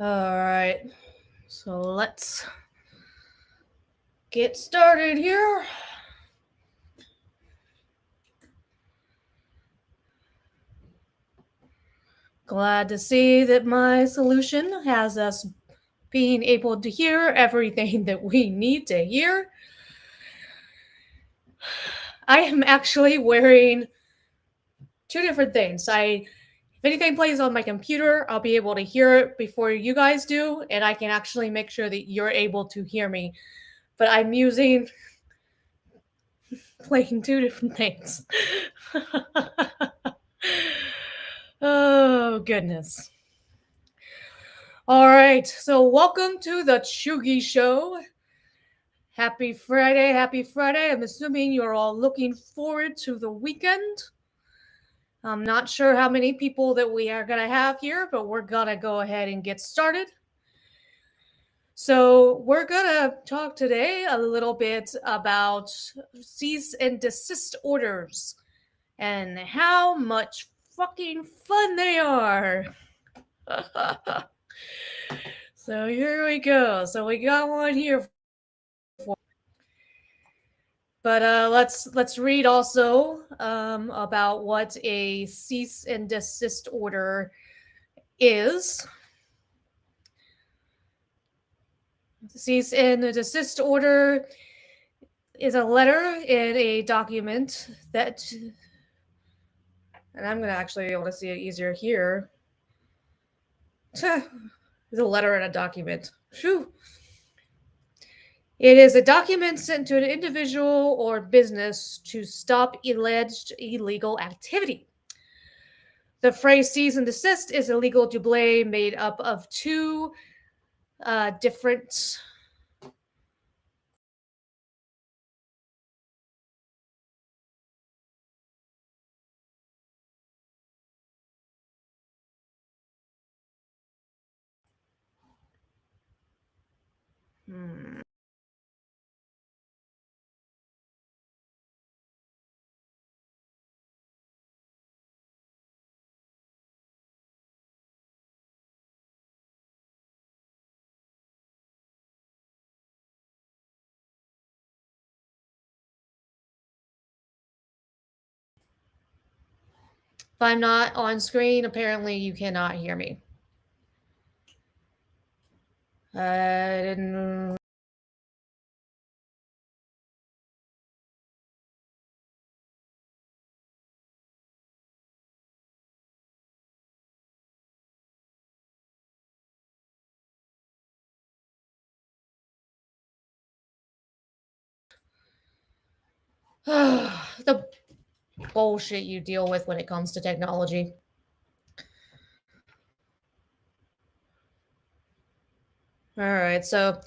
All right, so let's get started here. Glad to see that my solution has us being able to hear everything that we need to hear. I am actually wearing two different things. If anything plays on my computer, I'll be able to hear it before you guys do, and I can actually make sure that you're able to hear me. But I'm playing two different things. Oh, goodness. All right, so welcome to the Cheugy Show. Happy Friday, happy Friday. I'm assuming you're all looking forward to the weekend. I'm not sure how many people that we are going to have here, but we're going to go ahead and get started. So, we're going to talk today a little bit about cease and desist orders and how much fucking fun they are. So, here we go. So, we got one here. But let's read also about what a cease and desist order is. Cease and desist order is a letter in a document that, and I'm going to actually be able to see it easier here. It's a letter in a document. Phew. It is a document sent to an individual or business to stop alleged illegal activity. The phrase cease and desist is a legal doublet made up of two different If I'm not on screen, apparently you cannot hear me. I didn't. The bullshit you deal with when it comes to technology. All right, so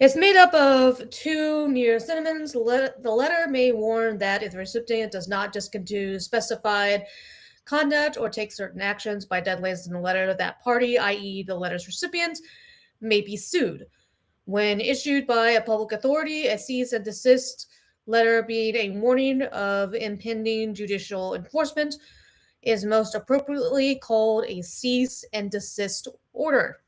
it's made up of two near synonyms. The letter may warn that if the recipient does not discontinue specified conduct or take certain actions by deadlines in the letter, that party, i.e., the letter's recipient, may be sued. When issued by a public authority, a cease and desist letter being a warning of impending judicial enforcement is most appropriately called a cease and desist order.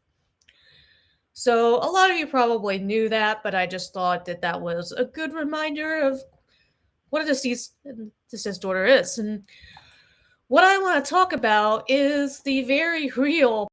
So, a lot of you probably knew that, but I just thought that that was a good reminder of what a cease and desist order is. And what I want to talk about is the very real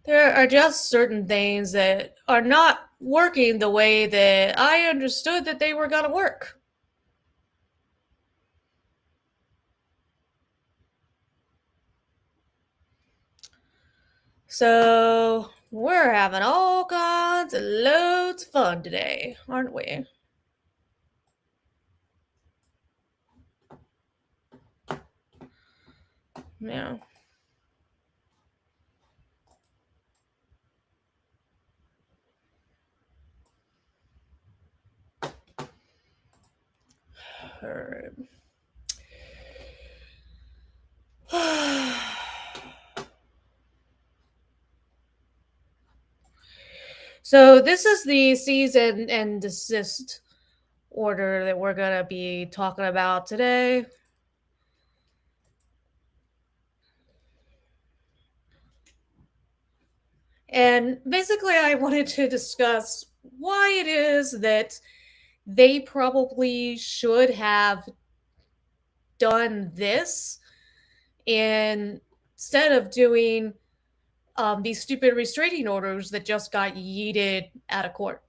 there are just certain things that are not working the way that I understood that they were going to work. So, we're having all kinds of loads of fun today, aren't we? Yeah. Alright. So, this is the season and desist order that we're going to be talking about today. And basically, I wanted to discuss why it is that they probably should have done this instead of doing these stupid restraining orders that just got yeeted out of court.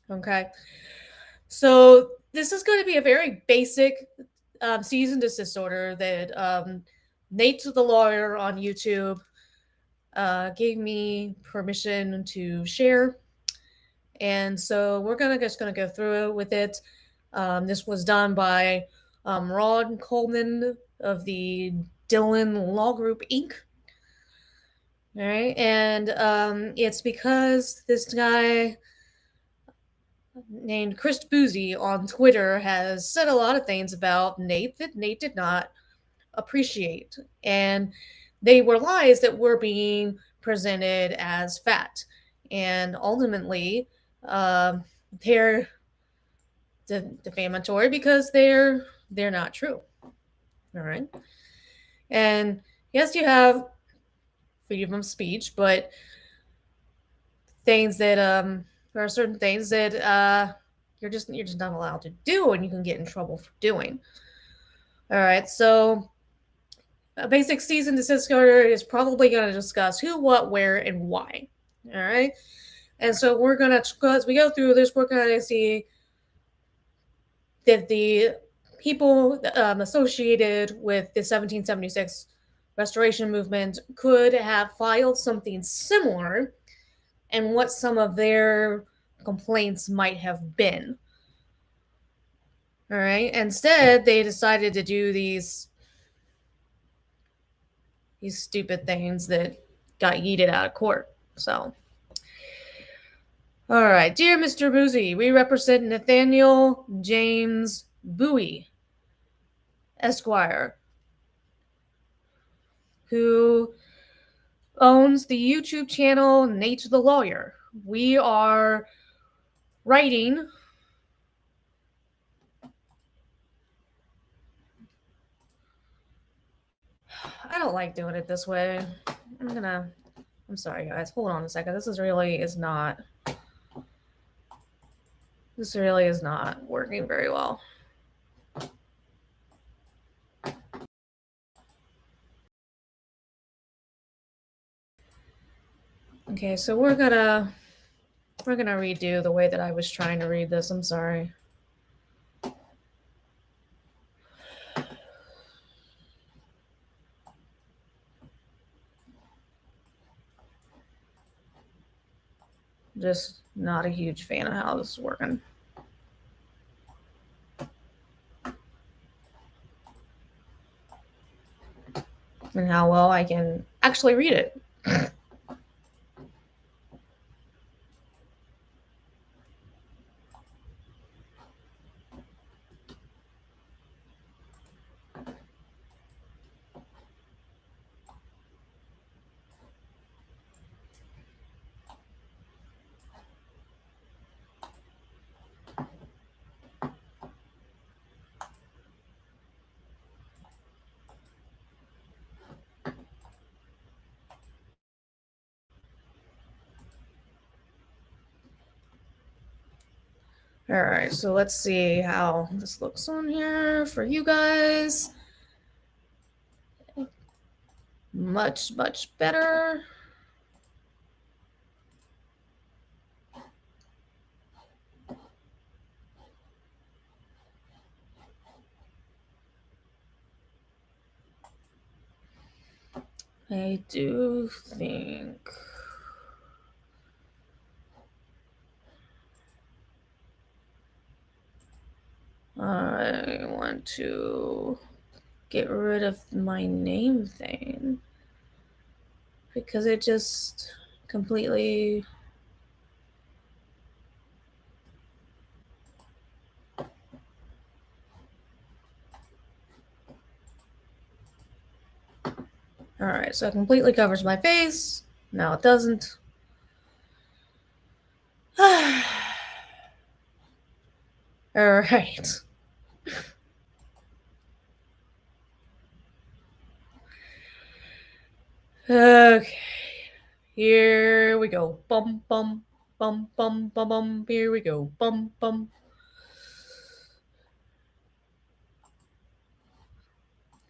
Okay. So, this is going to be a very basic cease and desist order that Nate, the lawyer on YouTube, gave me permission to share. And so we're just gonna go through it with it. This was done by Rod Coleman of the Dylan Law Group Inc. All right, and it's because this guy named Chris Boozy on Twitter has said a lot of things about Nate that Nate did not appreciate, and they were lies that were being presented as fact, and ultimately, they're defamatory because they're not true. All right, and yes, you have freedom of speech, but things that there are certain things that you're just not allowed to do, and you can get in trouble for doing. All right, so a basic season desist order is probably going to discuss who, what, where, and why. All right, and so we're gonna, as we go through this, we're gonna see that the people associated with the 1776 restoration movement could have filed something similar, and what some of their complaints might have been. All right. Instead, they decided to do these stupid things that got yeeted out of court. So, all right, dear Mr. Boozy, we represent Nathaniel James Bowie, Esquire, who owns the YouTube channel Nate the Lawyer. We are writing I don't like doing it this way. I'm sorry guys, hold on a second. This really is not working very well. Okay, so we're gonna redo the way that I was trying to read this. I'm sorry. Just not a huge fan of how this is working. And how well I can actually read it. All right, so let's see how this looks on here for you guys. Much, much better. I do think I want to get rid of my name thing because it just completely. Alright, so it completely covers my face. Now it doesn't. Alright. Okay. Here we go. Bum bum bum bum bum bum. Here we go. Bum bum.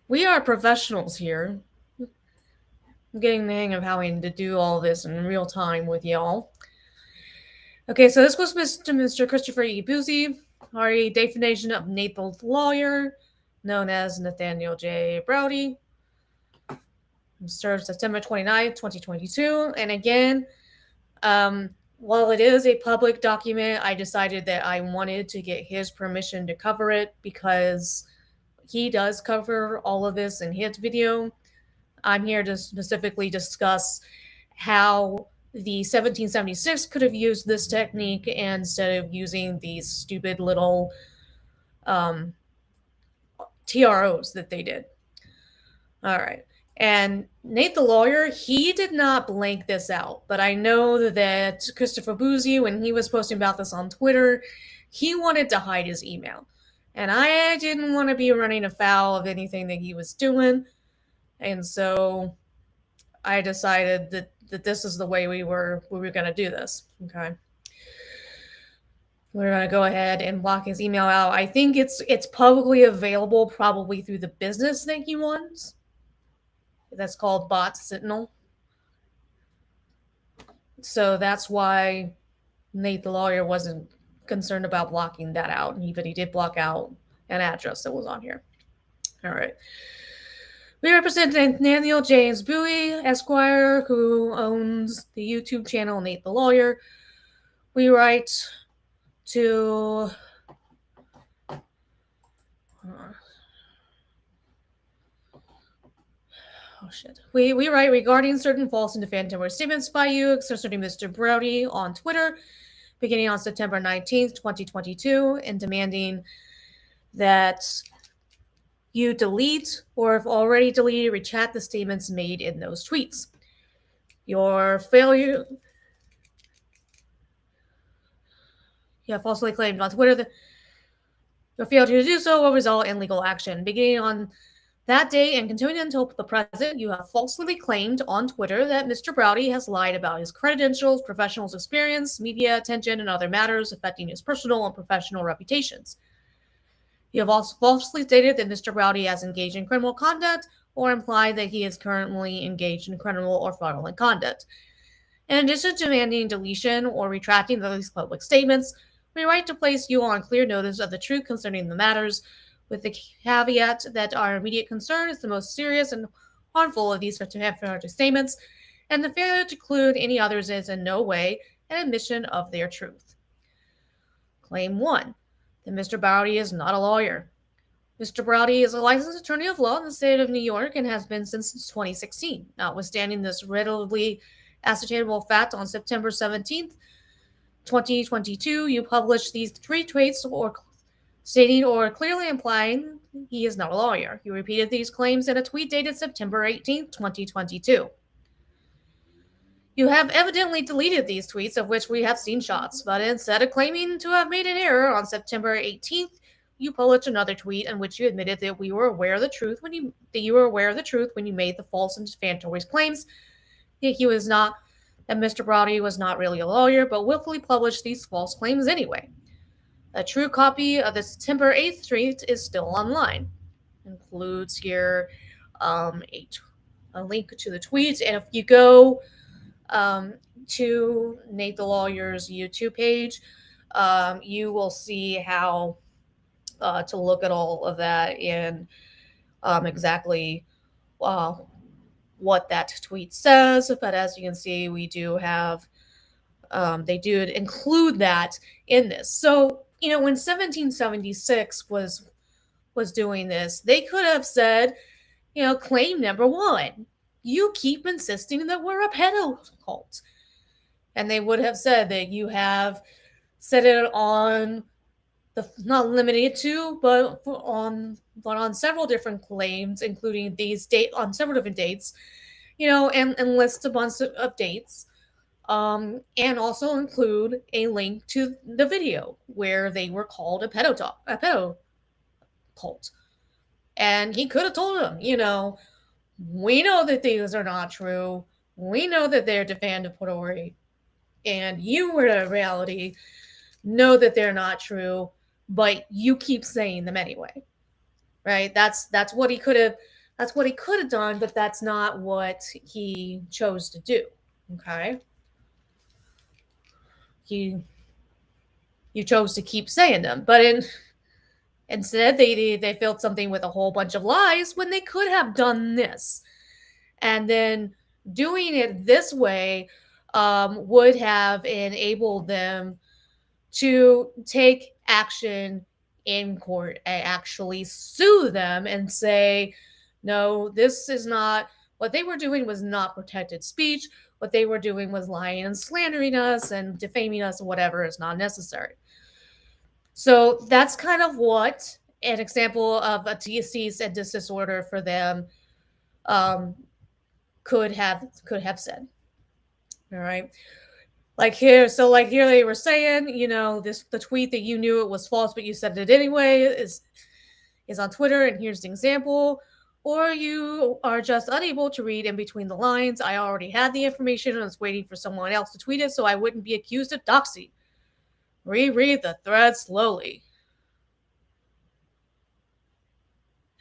We are professionals here. I'm getting the hang of having to do all this in real time with y'all. Okay, so this was Mr. Christopher E. Boozy, our definition of Nathan Lawyer, known as Nathaniel J. Browdy. Served September 29th, 2022. And again, while it is a public document, I decided that I wanted to get his permission to cover it because he does cover all of this in his video. I'm here to specifically discuss how the 1776 could have used this technique instead of using these stupid little um, TROs that they did. All right. And Nate the lawyer, he did not blank this out, but I know that Christopher Boozy, when he was posting about this on Twitter, he wanted to hide his email. And I didn't want to be running afoul of anything that he was doing. And so I decided that this is the way we were going to do this. Okay. We're going to go ahead and block his email out. I think it's publicly available probably through the business that he wants. That's called Bot Sentinel. So that's why Nate the lawyer wasn't concerned about blocking that out, but he did block out an address that was on here. All right. We represent Nathaniel James Bowie, Esquire, who owns the YouTube channel Nate the Lawyer. We write to oh shit. We write regarding certain false and defamatory statements by you concerning Mr. Browdy on Twitter beginning on September 19th, 2022, and demanding that you delete or if already deleted, retract the statements made in those tweets. Your failure. You have falsely claimed on Twitter that your failure to do so will result in legal action. Beginning on that day and continuing until the present, you have falsely claimed on Twitter that Mr. Browdy has lied about his credentials, professional experience, media attention, and other matters affecting his personal and professional reputations. You have also falsely stated that Mr. Browdy has engaged in criminal conduct or implied that he is currently engaged in criminal or fraudulent conduct. In addition to demanding deletion or retracting these public statements, we write to place you on clear notice of the truth concerning the matters, with the caveat that our immediate concern is the most serious and harmful of these statements, and the failure to include any others is in no way an admission of their truth. Claim 1. That Mr. Browdy is not a lawyer. Mr. Browdy is a licensed attorney of law in the state of New York and has been since 2016. Notwithstanding this readily ascertainable fact, on September 17th, 2022, you published these 3 tweets or stating or clearly implying he is not a lawyer. You repeated these claims in a tweet dated September 18th, 2022. You have evidently deleted these tweets, of which we have seen shots, but instead of claiming to have made an error on September 18th, you published another tweet in which you admitted that you were aware of the truth when you made the false and defamatory claims that Mr. Browdy was not really a lawyer, but willfully published these false claims anyway. A true copy of the September 8th tweet is still online. Includes here a link to the tweet, and if you go to Nate the Lawyer's YouTube page, you will see how to look at all of that and exactly what that tweet says, but as you can see, we do have they do include that in this. So when 1776 was doing this, they could have said, claim number one, you keep insisting that we're a pedo cult, and they would have said that you have said it on the not limited to, but on several different claims, including these date on several different dates, and list a bunch of dates, and also include a link to the video where they were called a pedo cult. And he could have told them, we know that these are not true. We know that they're defamatory, and you, in reality, know that they're not true, but you keep saying them anyway, right? That's what he could have. That's what he could have done, but that's not what he chose to do. Okay, he you chose to keep saying them, but instead they filled something with a whole bunch of lies when they could have done this, and then doing it this way would have enabled them to take action in court and actually sue them and say, no, this is not what they were doing, was not protected speech. What they were doing was lying and slandering us and defaming us, whatever is not necessary. So that's kind of what an example of a cease and desist order for them um, could have said. All right. Like here they were saying, this the tweet that you knew it was false, but you said it anyway is on Twitter, and here's the example. Or you are just unable to read in between the lines. I already had the information and was waiting for someone else to tweet it so I wouldn't be accused of doxing. Reread the thread slowly.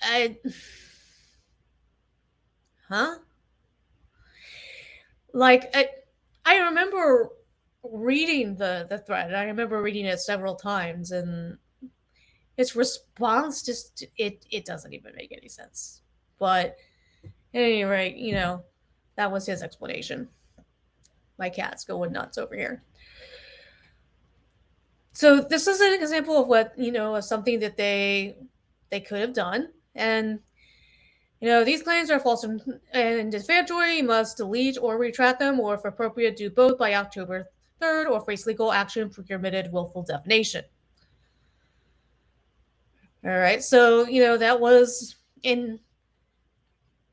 I huh? Like I remember reading the thread. I remember reading it several times, and its response just it doesn't even make any sense. But at any rate, that was his explanation. My cat's going nuts over here. So this is an example of what of something that they could have done, and these claims are false and defamatory. You must delete or retract them, or if appropriate, do both by October 3rd, or face legal action for committed willful defamation. All right, so that was in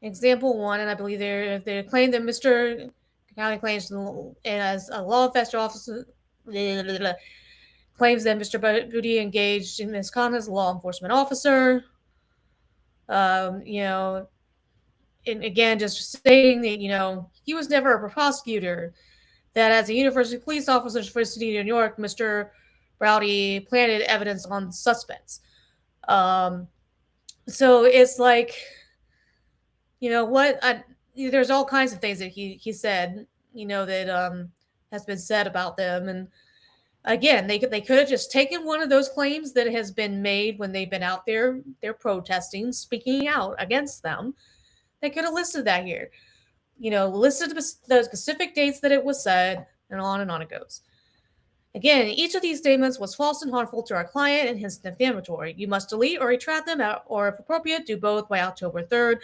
example one, and I believe they claim that Mr. County claims as a law enforcement officer claims that Mr. Booty engaged in misconduct as a law enforcement officer. And again, just stating that he was never a prosecutor. That as a university police officer for the city of New York, Mr. Browdy planted evidence on suspects. So it's like, what? There's all kinds of things that he said, that has been said about them, and again, they could have just taken one of those claims that has been made when they've been out there, they're protesting, speaking out against them. They could have listed that here, listed the specific dates that it was said, and on it goes. Again, each of these statements was false and harmful to our client and hence defamatory. You must delete or retract them, or if appropriate, do both by October 3rd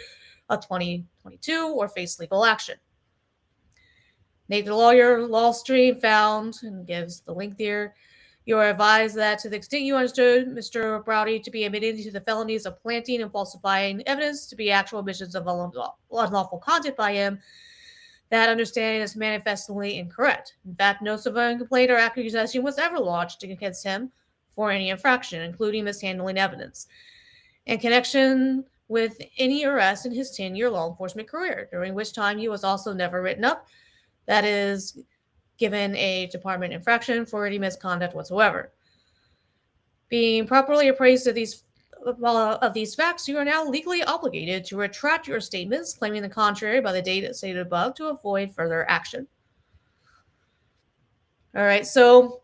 of 2022 or face legal action. Nate the lawyer, Lawstream, found, and gives the link there, you are advised that to the extent you understood Mr. Browdy to be admitted to the felonies of planting and falsifying evidence to be actual admissions of unlawful conduct by him, that understanding is manifestly incorrect. In fact, no civilian complaint or accusation was ever lodged against him for any infraction, including mishandling evidence, in connection with any arrest in his 10-year law enforcement career, during which time he was also never written up, that is, given a department infraction for any misconduct whatsoever. Being properly appraised of these facts, you are now legally obligated to retract your statements claiming the contrary by the date stated above to avoid further action. All right, so,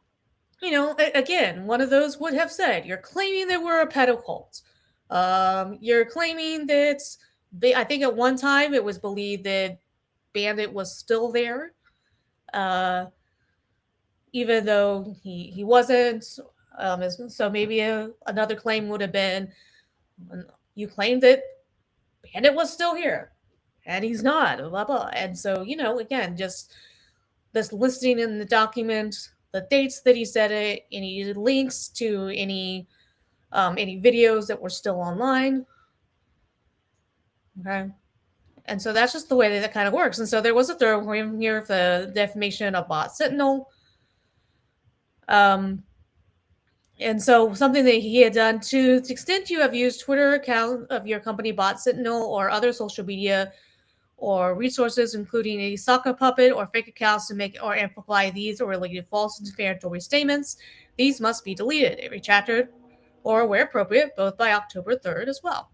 again, one of those would have said, you're claiming that we're a pedo cult. You're claiming that I think at one time it was believed that Bandit was still there, uh, even though he wasn't. So maybe another claim would have been, you claimed that Bandit was still here, and he's not. Blah blah. And so again, just this listing in the document, the dates that he said it, any links to any videos that were still online. Okay. And so that's just the way that kind of works. And so there was a third one here for the defamation of Bot Sentinel. Um, and so something that he had done, to the extent you have used Twitter account of your company Bot Sentinel or other social media or resources, including a sock puppet or fake accounts to make or amplify these or related false and defamatory statements, these must be deleted, retracted, or where appropriate, both by October 3rd as well.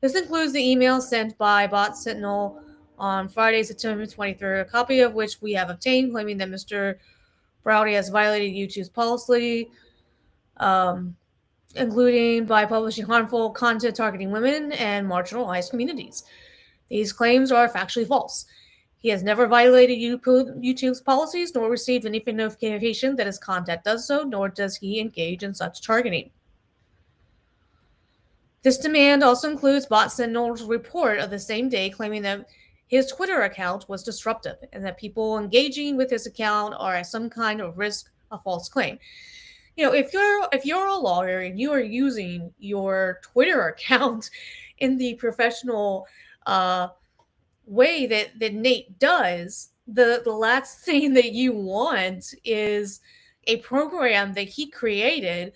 This includes the email sent by Bot Sentinel on Friday, September 23rd, a copy of which we have obtained, claiming that Mr. Browdy has violated YouTube's policy, including by publishing harmful content targeting women and marginalized communities. These claims are factually false. He has never violated YouTube's policies, nor received any notification that his content does so, nor does he engage in such targeting. This demand also includes Bot Sentinel's report of the same day claiming that his Twitter account was disruptive and that people engaging with his account are at some kind of risk of false claim. If you're a lawyer and you are using your Twitter account in the professional way that Nate does, the last thing that you want is a program that he created,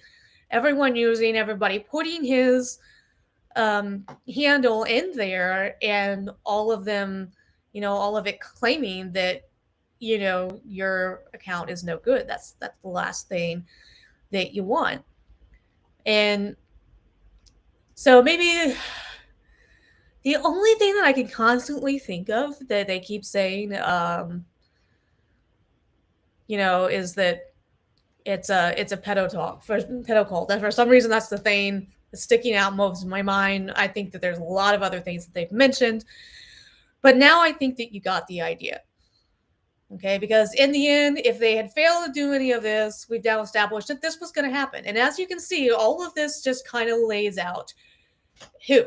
everyone using, everybody putting his handle in there, and all of them, all of it claiming that your account is no good. That's the last thing that you want. And so maybe the only thing that I can constantly think of that they keep saying, is that it's a pedo talk for pedo cult. And for some reason, that's the thing that's sticking out most in my mind. I think that there's a lot of other things that they've mentioned, but now I think that you got the idea. Okay, because in the end, if they had failed to do any of this, we've now established that this was going to happen. And as you can see, all of this just kind of lays out who.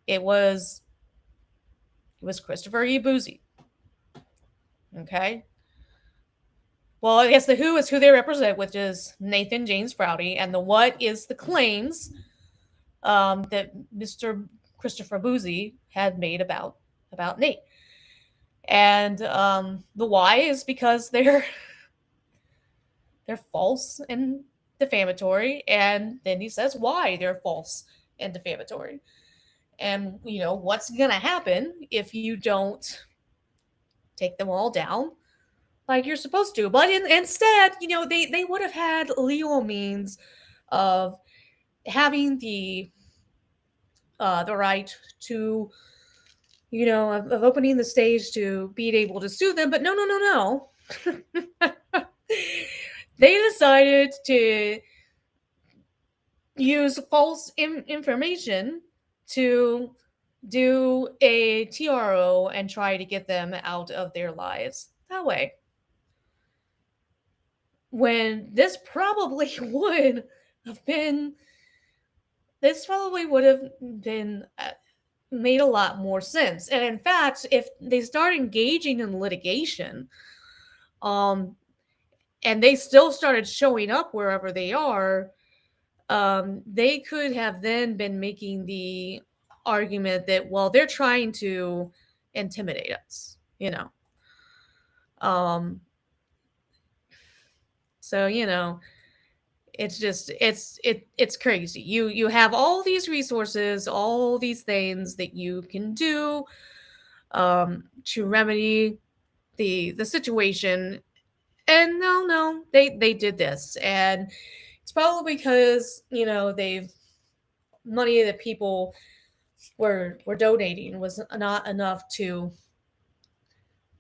It was Christopher E. Boozy. Okay. Well, I guess the who is who they represent, which is Nathan James Browdy, and the what is the claims that Mr. Christopher Boozy had made about Nate. And the why is because they're false and defamatory, and then he says why they're false and defamatory. And what's gonna happen if you don't take them all down like you're supposed to? But instead, they would have had legal means of having the right to, of opening the stage to being able to sue them. But no. They decided to use false information to do a TRO and try to get them out of their lives that way. When this probably would have been made a lot more sense. And in fact, if they start engaging in litigation, and they still started showing up wherever they are, they could have then been making the argument that, well, they're trying to intimidate us, so it's just it's crazy. You have all these resources, all these things that you can do to remedy the situation, and no, they did this. And it's probably because they've money that people were donating was not enough to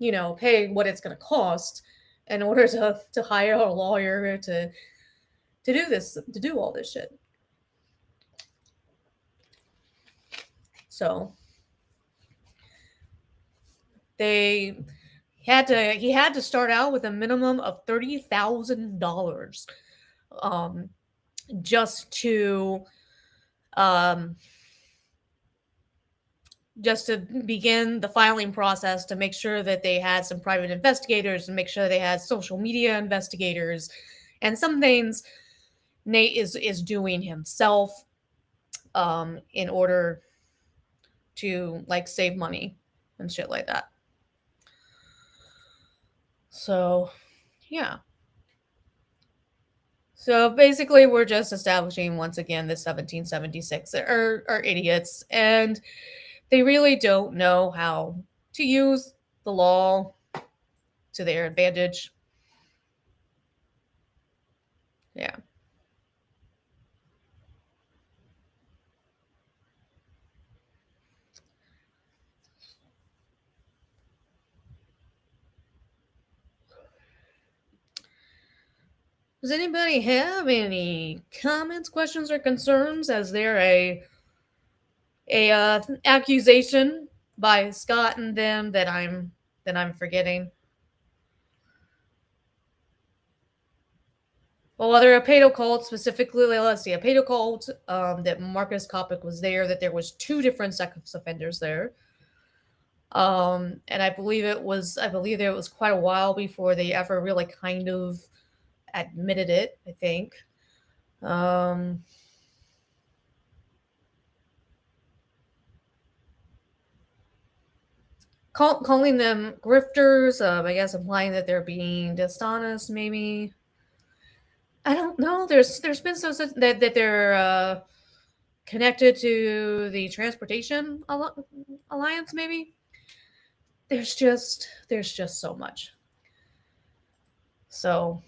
pay what it's going to cost in order to hire a lawyer to do all this shit. So they he had to start out with a minimum of $30,000 um just to um just to begin the filing process, to make sure that they had some private investigators and make sure they had social media investigators, and some things Nate is doing himself in order to like save money and shit like that. So, yeah. So basically, we're just establishing once again the 1776 are idiots, and they really don't know how to use the law to their advantage. Yeah. Does anybody have any comments, questions, or concerns? As there a accusation by Scott and them that I'm forgetting? Well, whether a pedo cult specifically, let's see, a pedo cult, that Marcus Kopic was there, that there was two different sex offenders there. And I believe it was quite a while before they ever really kind of admitted it, I think. Um, calling them grifters, I guess implying that they're being dishonest, maybe. I don't know. There's been some such that they're connected to the transportation alliance, maybe. There's just so much. So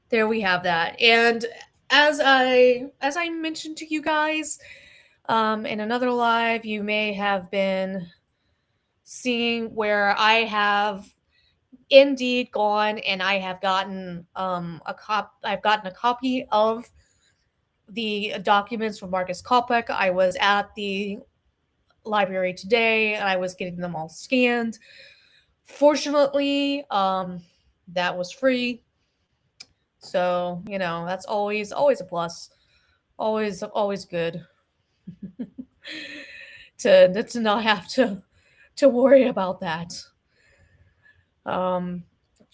there we have that. And as I mentioned to you guys, in another live, you may have been seeing where I have indeed gone and I have gotten I've gotten a copy of the documents from Marcus Kopek. I was at the library today and I was getting them all scanned. Fortunately, that was free. So, you know, that's always a plus. Always good to not have to worry about that. Um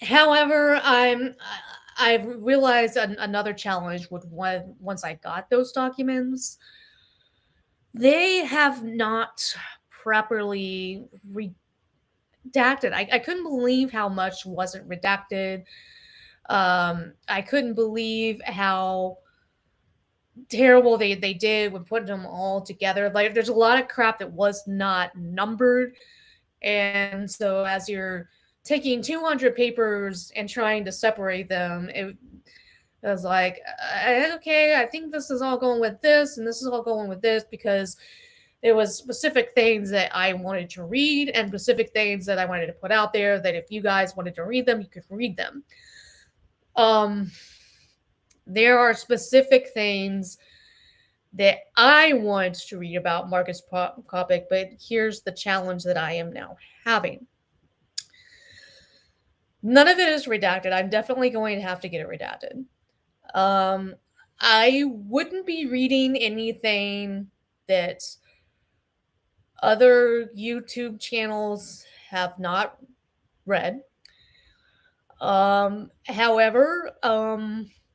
However, I've realized another challenge with once I got those documents, they have not properly redacted. I couldn't believe how much wasn't redacted. I couldn't believe how terrible they did when putting them all together. Like there's a lot of crap that was not numbered, and so as you're taking 200 papers and trying to separate them, it was like, okay, I think this is all going with this, and this is all going with this because there was specific things that I wanted to read and specific things that I wanted to put out there that if you guys wanted to read them, you could read them. Um, there are specific things that I want to read about Marcus Kopic, but here's the challenge that I am now having. None of it is redacted. I'm definitely going to have to get it redacted. Um, I wouldn't be reading anything that other YouTube channels have not read. However,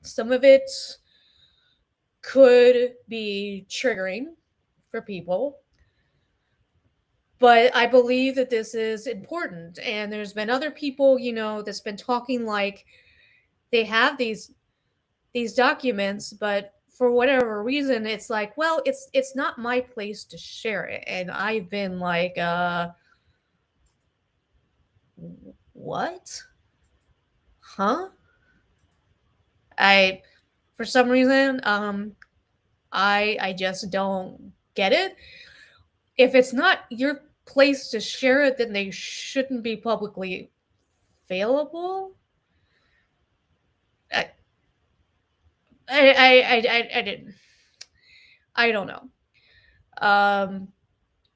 some of it could be triggering for people. But I believe that this is important. And there's been other people, you know, that's been talking like they have these documents, but for whatever reason, it's like, well, it's not my place to share it. And I've been like, what? Huh? I for some reason, I just don't get it. If it's not your place to share it, then they shouldn't be publicly available. I I didn't. I don't know. Um,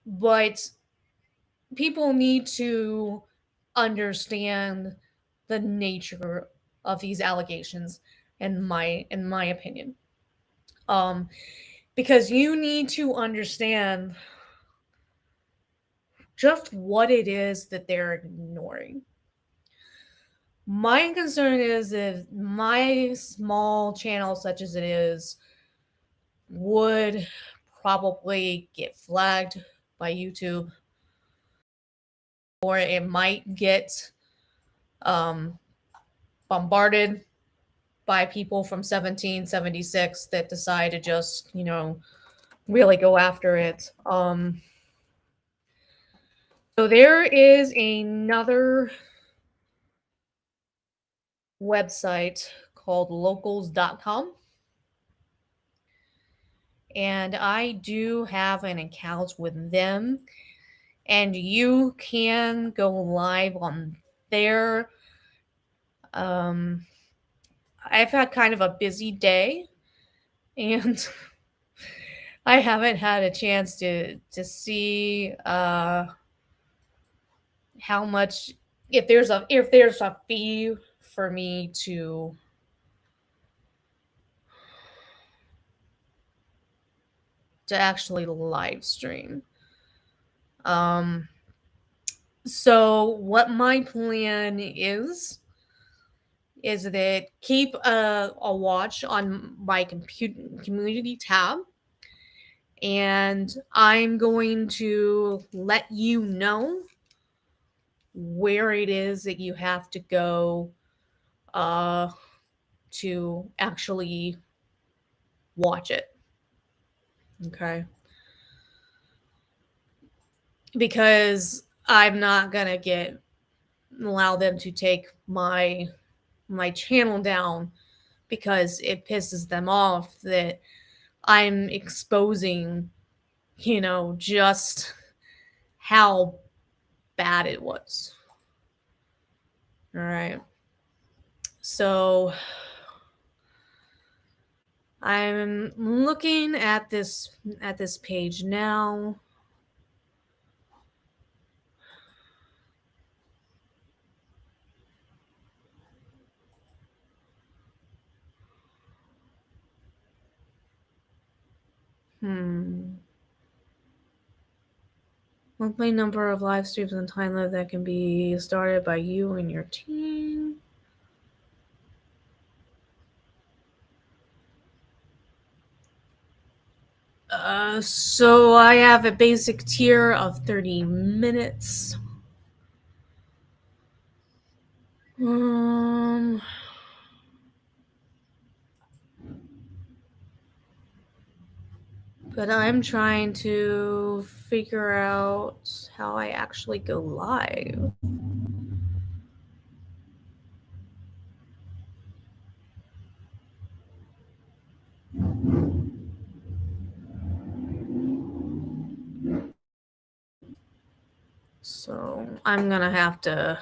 but people need to understand the nature of these allegations in my opinion. Um because you need to understand just what it is that they're ignoring. My concern is if my small channel, such as it is, would probably get flagged by YouTube, or it might get um, bombarded by people from 1776 that decide to just, really go after it. So there is another website called locals.com, and I do have an account with them, and you can go live on there. I've had kind of a busy day, and I haven't had a chance to see how much, if there's a fee for me to actually live stream. Um, so what my plan is that keep a watch on my community tab, and I'm going to let you know where it is that you have to go uh, to actually watch it. Okay. Because I'm not gonna get allow them to take my channel down because it pisses them off that I'm exposing, just how bad it was. All right. So I'm looking at this page now. Hmm. Monthly number of live streams and time limit that can be started by you and your team. So I have a basic tier of 30 minutes. Um, but I'm trying to figure out how I actually go live. So I'm gonna have to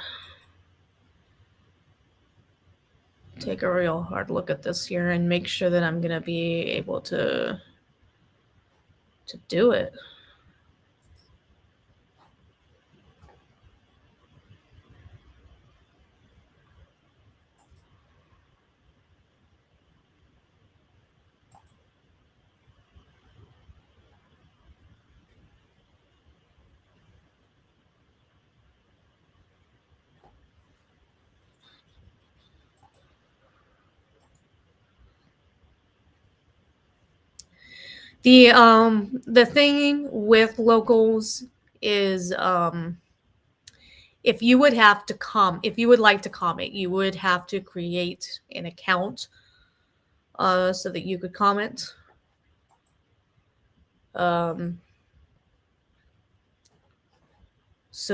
take a real hard look at this here and make sure that I'm gonna be able to do it. The thing with locals is if you would like to comment, you would have to create an account so that you could comment. So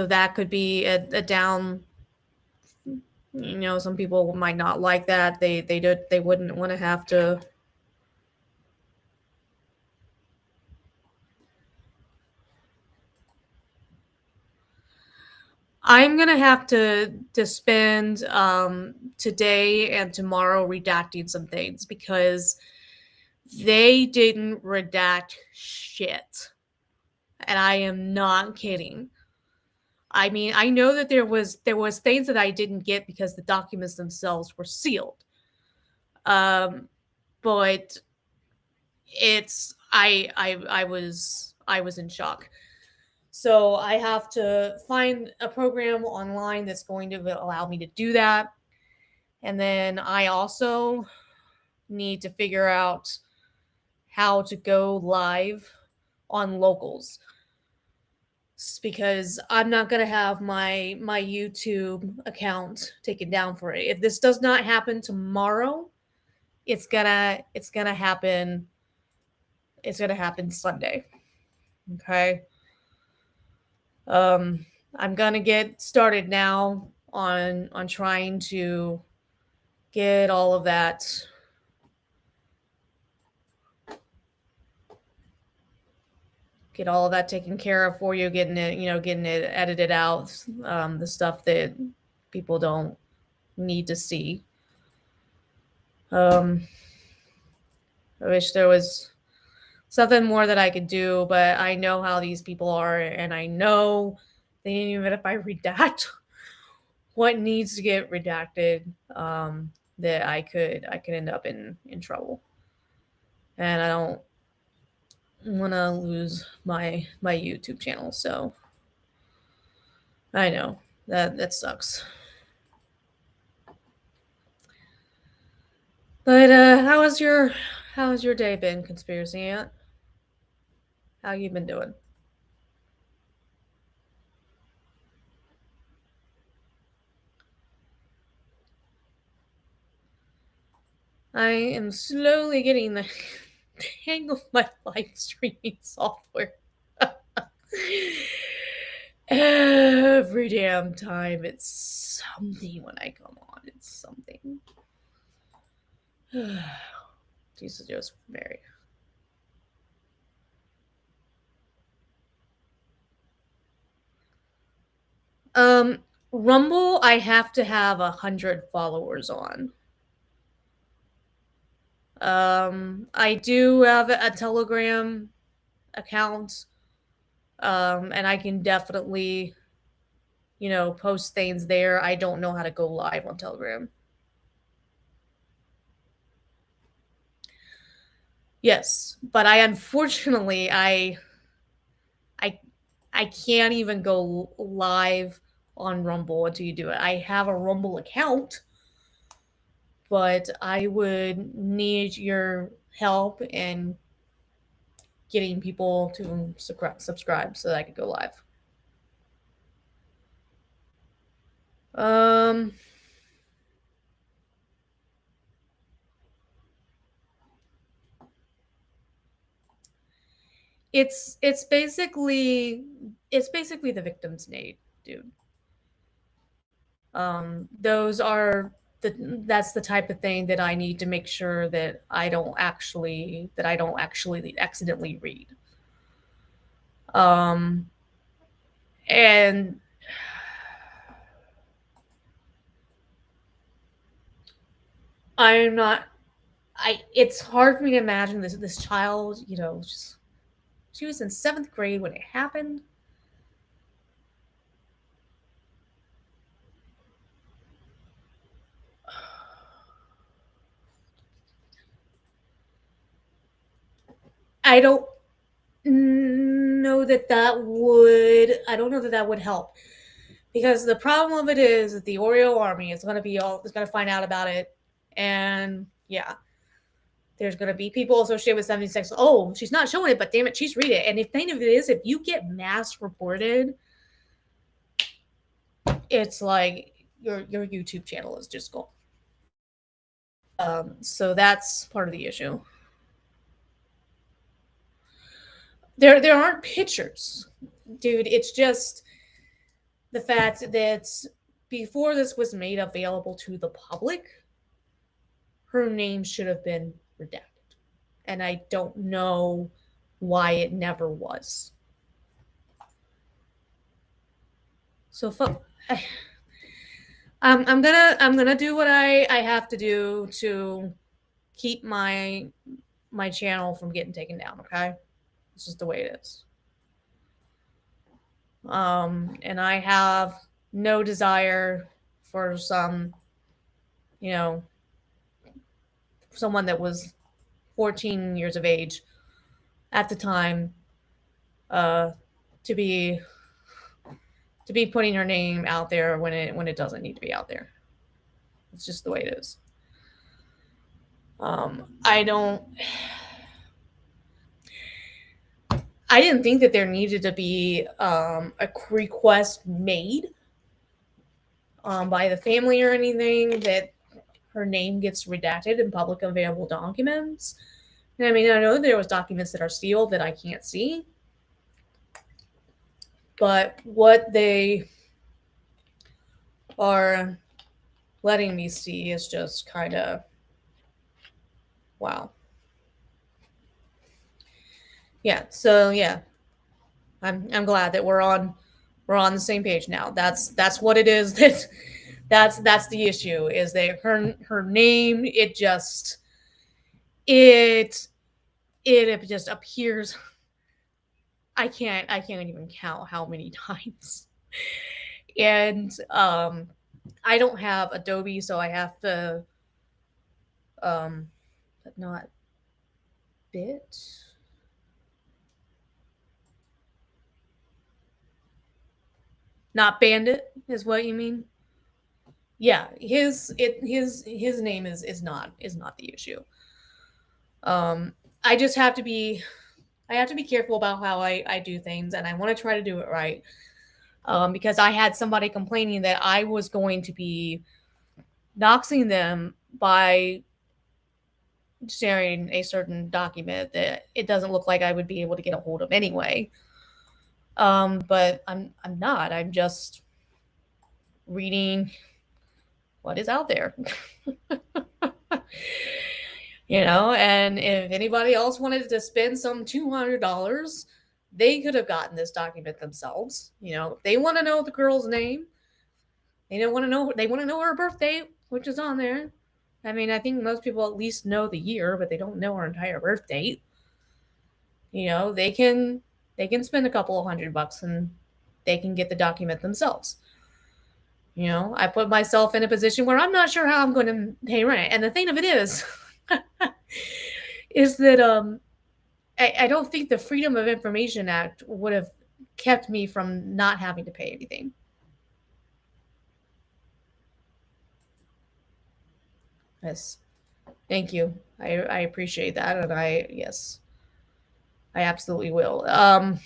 that could be a down. Some people might not like that. They wouldn't want to have to. I'm gonna have to spend today and tomorrow redacting some things because they didn't redact shit. and I am not kidding. I mean, I know that there was things that I didn't get because the documents themselves were sealed. Um, but I was in shock. So I have to find a program online that's going to allow me to do that. And then I also need to figure out how to go live on locals because I'm not gonna have my YouTube account taken down for it. If this does not happen tomorrow, it's gonna happen. It's gonna happen Sunday. Okay. Um, I'm gonna get started now on trying to get all of that taken care of for you, getting it edited out, the stuff that people don't need to see. Um, I wish there was something more that I could do, but I know how these people are, and I know that even if I redact what needs to get redacted, that I could end up in trouble, and I don't want to lose my YouTube channel. So I know that sucks. But how's your day been, conspiracy aunt? How you been doing? I am slowly getting the hang of my live streaming software. Every damn time it's something when I come on. It's something. Jesus Joseph Mary. Um, Rumble, I have to have 100 followers on. I do have a Telegram account, and I can definitely, post things there. I don't know how to go live on Telegram. Yes, but I unfortunately I I can't even go live on Rumble until you do it. I have a Rumble account, but I would need your help in getting people to subscribe so that I could go live. Um, it's basically the victim's name, dude. Those are that's the type of thing that I need to make sure that I don't actually accidentally read. Um, and I'm not. It's hard for me to imagine this child. She was in seventh grade when it happened. I don't know that that would. I don't know that that would help because the problem of it is that the Oreo army is going to find out about it, and yeah, there's going to be people associated with 76. Oh, she's not showing it, but damn it, she's read it. And the thing of it is, if you get mass reported, it's like your YouTube channel is just gone. So that's part of the issue. There aren't pictures, dude. It's just the fact that before this was made available to the public, her name should have been redacted, and I don't know why it never was. So fuck. I'm gonna do what I have to do to keep my channel from getting taken down. Okay, it's just the way it is. And I have no desire for you know, someone that was 14 years of age at the time, uh, to be putting her name out there when it doesn't need to be out there. It's just the way it is. I don't. I didn't think that there needed to be a request made by the family or anything that her name gets redacted in public available documents. I mean, I know there was documents that are sealed that I can't see, but what they are letting me see is just kind of wow. Yeah. So yeah, I'm glad that we're on the same page now. That's what it is. That's the issue is that her name it it just appears. I can't even count how many times. And I don't have Adobe, so I have to um not bit not Bandit is what you mean. Yeah, his name is not the issue. Um, I just have to be I have to be careful about how I do things, and I want to try to do it right. Because I had somebody complaining that I was going to be doxing them by sharing a certain document that it doesn't look like I would be able to get a hold of anyway. But I'm not. I'm just reading what is out there. And if anybody else wanted to spend some $200, they could have gotten this document themselves. If they want to know the girl's name, they want to know her birthday, which is on there. I mean, I think most people at least know the year, but they don't know her entire birth date. They can spend a couple of $100 and they can get the document themselves. I put myself in a position where I'm not sure how I'm going to pay rent. And the thing of it is, is that I don't think the Freedom of Information Act would have kept me from not having to pay anything. Yes. Thank you. I appreciate that. And yes, I absolutely will. I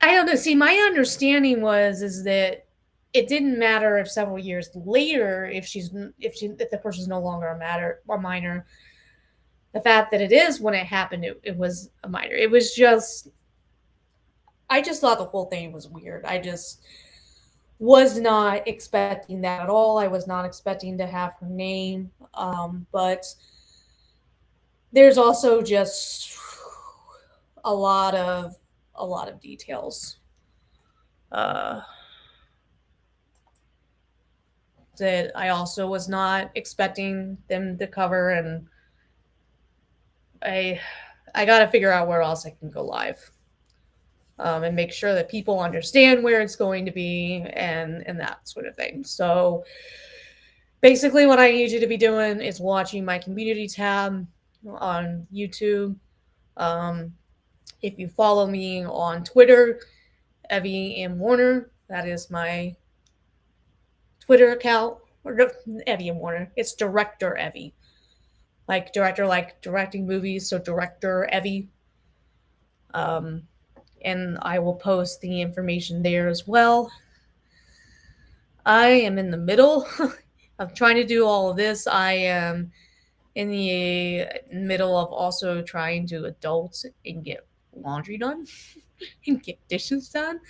don't know. See, my understanding is that it didn't matter if several years later, if the person's no longer a minor. The fact that it is when it happened, it was a minor. It was just, I just thought the whole thing was weird. I just was not expecting that at all. I was not expecting to have her name. But there's also just a lot of details uh, that I also was not expecting them to cover, and I I got to figure out where else I can go live, and make sure that people understand where it's going to be and that sort of thing. So basically, what I need you to be doing is watching my community tab on YouTube. Um, if you follow me on Twitter, Evie M. Warner, that is my Twitter account. Or no, Evie M. Warner. It's Director Evie. Like director, like directing movies, so Director Evie. Um, and I will post the information there as well. I am in the middle of trying to do all of this. I am in the middle of also trying to adult and get laundry done and get dishes done.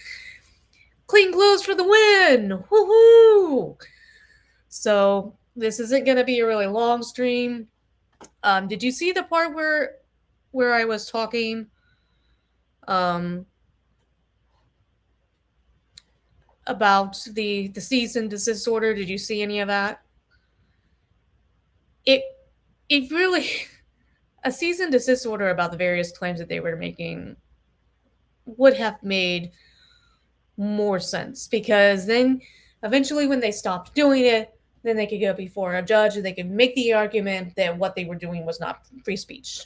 Clean clothes for the win! Woohoo! So this isn't going to be a really long stream. Did you see the part where I was talking um, about the cease and desist order? Did you see any of that? It it really a cease and desist order about the various claims that they were making would have made more sense, because then eventually when they stopped doing it, then they could go before a judge and they could make the argument that what they were doing was not free speech.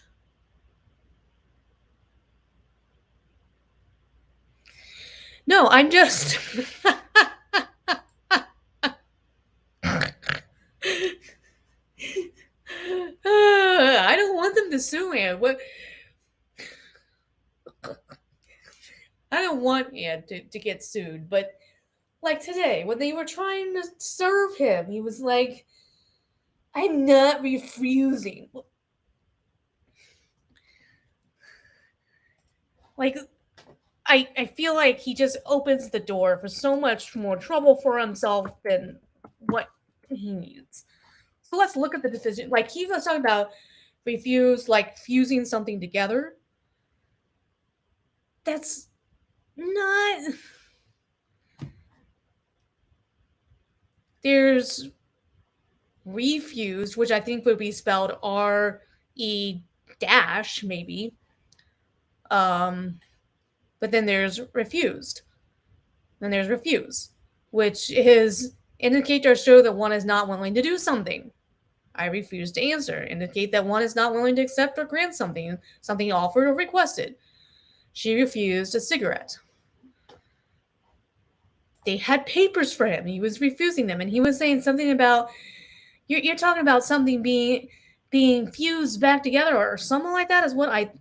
No, I'm just I don't want them to sue him. What I don't want Ed to get sued, but like today, when they were trying to serve him, he was like, I'm not refusing. Like, I feel like he just opens the door for so much more trouble for himself than what he needs. So let's look at the decision. Like, he was talking about refuse, like fusing something together. That's not. There's refused, which I think would be spelled R dash, maybe. Um, but then there's refused. Then there's refuse, which is indicate or show that one is not willing to do something. I refuse to answer. Indicate that one is not willing to accept or grant something offered or requested. She refused a cigarette. They had papers for him. He was refusing them, and he was saying something about you're talking about something being fused back together or something like that. Is what I.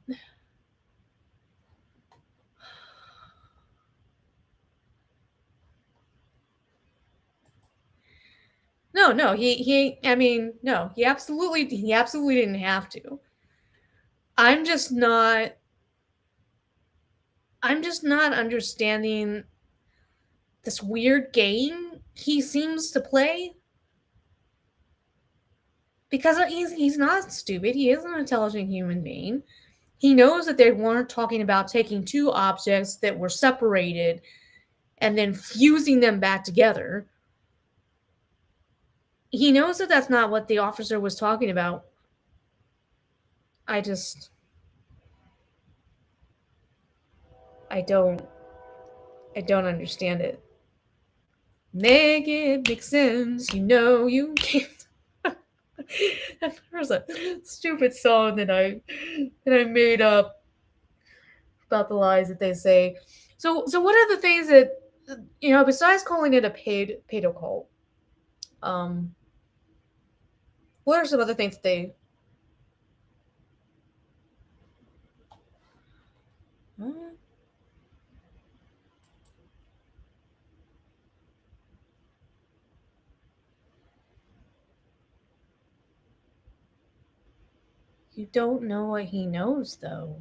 No, no, he. I mean, no, he absolutely didn't have to. I'm just not. I'm just not understanding this weird game he seems to play, because he's not stupid. He is an intelligent human being. He knows that they weren't talking about taking two objects that were separated and then fusing them back together. He knows that that's not what the officer was talking about. I just I don't I don't understand it. Make it make sense, you know you can't. There's a stupid song that I made up about the lies that they say. So what are the things that, besides calling it a pedo cult? Um, what are some other things that they? Hmm, you don't know what he knows, though.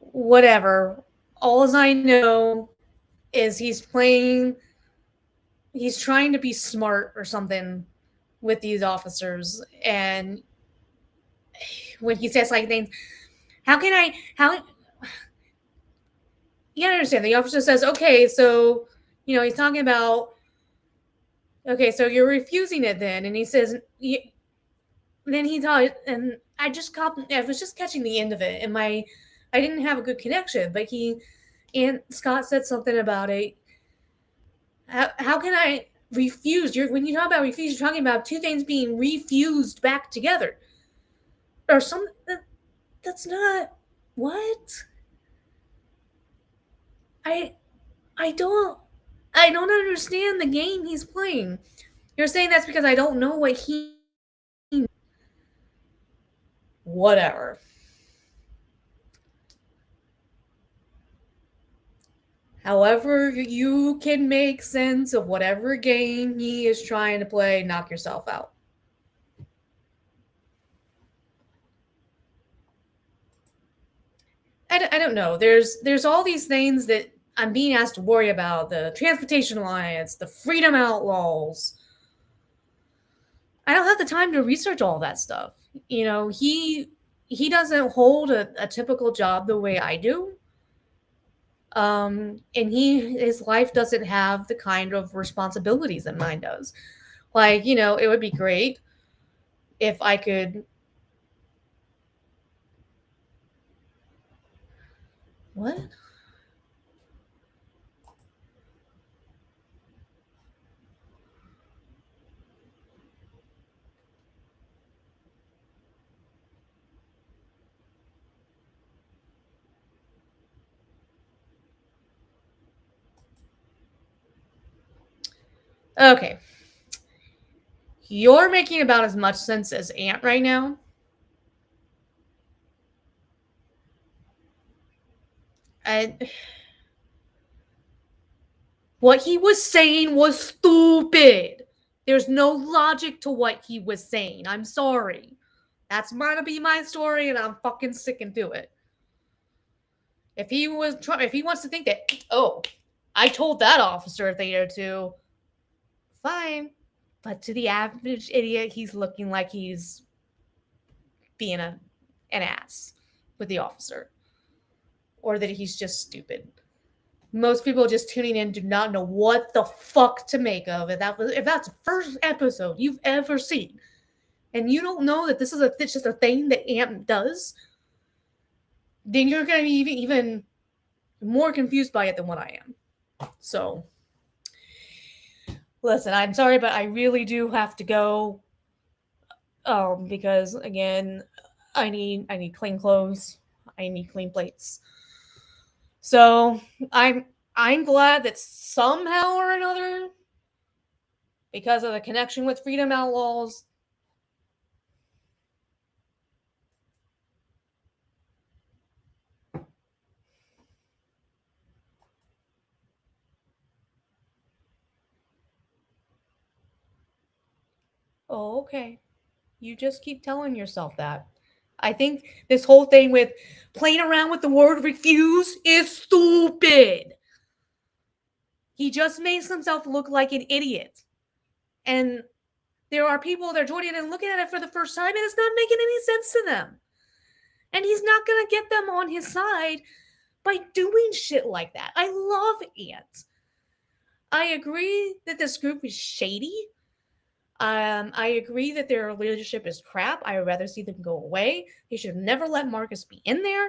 Whatever. All I know is he's trying to be smart or something with these officers, and when he says like things, how you gotta understand, the officer says, okay, so he's talking about, okay, so you're refusing it then, and he says, then he thought, and I was just catching the end of it, and I didn't have a good connection, but and Scott said something about it. How can I refuse? When you talk about refuse, you're talking about two things being refused back together, or something. That's not what I I don't I don't understand the game he's playing. You're saying that's because I don't know what he. Whatever. However, you can make sense of whatever game he is trying to play, knock yourself out. I don't know. There's all these things that I'm being asked to worry about: the Transportation Alliance, the Freedom Outlaws. I don't have the time to research all that stuff. He doesn't hold a typical job the way I do. And his life doesn't have the kind of responsibilities that mine does. Like, it would be great if I could What? Okay. You're making about as much sense as Ant right now. And what he was saying was stupid. There's no logic to what he was saying. I'm sorry. That's gonna be my story, and I'm fucking sticking to it. If he wants to think that, oh, I told that officer a thing or two, fine. But to the average idiot, he's looking like he's being an ass with the officer, or that he's just stupid. Most people just tuning in do not know what the fuck to make of it. If that's the first episode you've ever seen, and you don't know that this is it's just a thing that Ant does, then you're gonna be even more confused by it than what I am. So, listen, I'm sorry, but I really do have to go. Because again, I need clean clothes. I need clean plates. So I'm glad that somehow or another, because of the connection with Freedom Outlaws. Oh, okay. You just keep telling yourself that. I think this whole thing with playing around with the word refuse is stupid. He just makes himself look like an idiot. And there are people that are joining and looking at it for the first time, and it's not making any sense to them. And he's not going to get them on his side by doing shit like that. I love Ant. I agree that this group is shady. I agree that their leadership is crap. I would rather see them go away. They should never let Marcus be in there.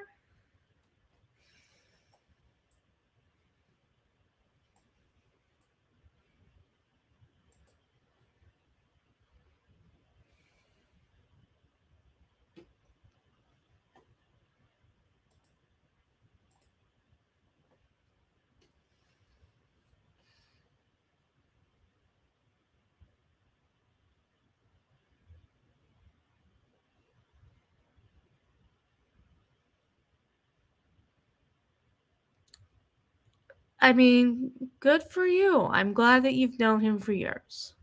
I mean, good for you. I'm glad that you've known him for years.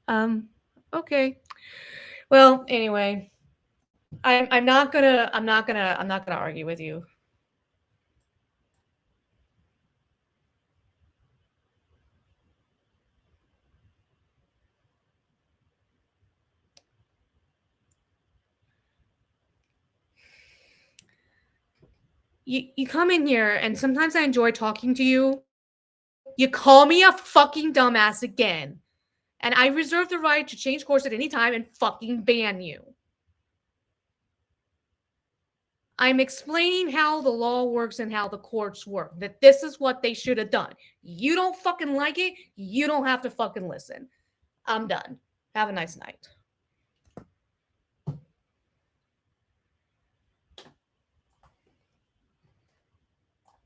Um, okay. Well, anyway, I'm not gonna argue with you. You come in here, and sometimes I enjoy talking to you. You call me a fucking dumbass again. And I reserve the right to change course at any time and fucking ban you. I'm explaining how the law works and how the courts work. That this is what they should have done. You don't fucking like it, you don't have to fucking listen. I'm done. Have a nice night.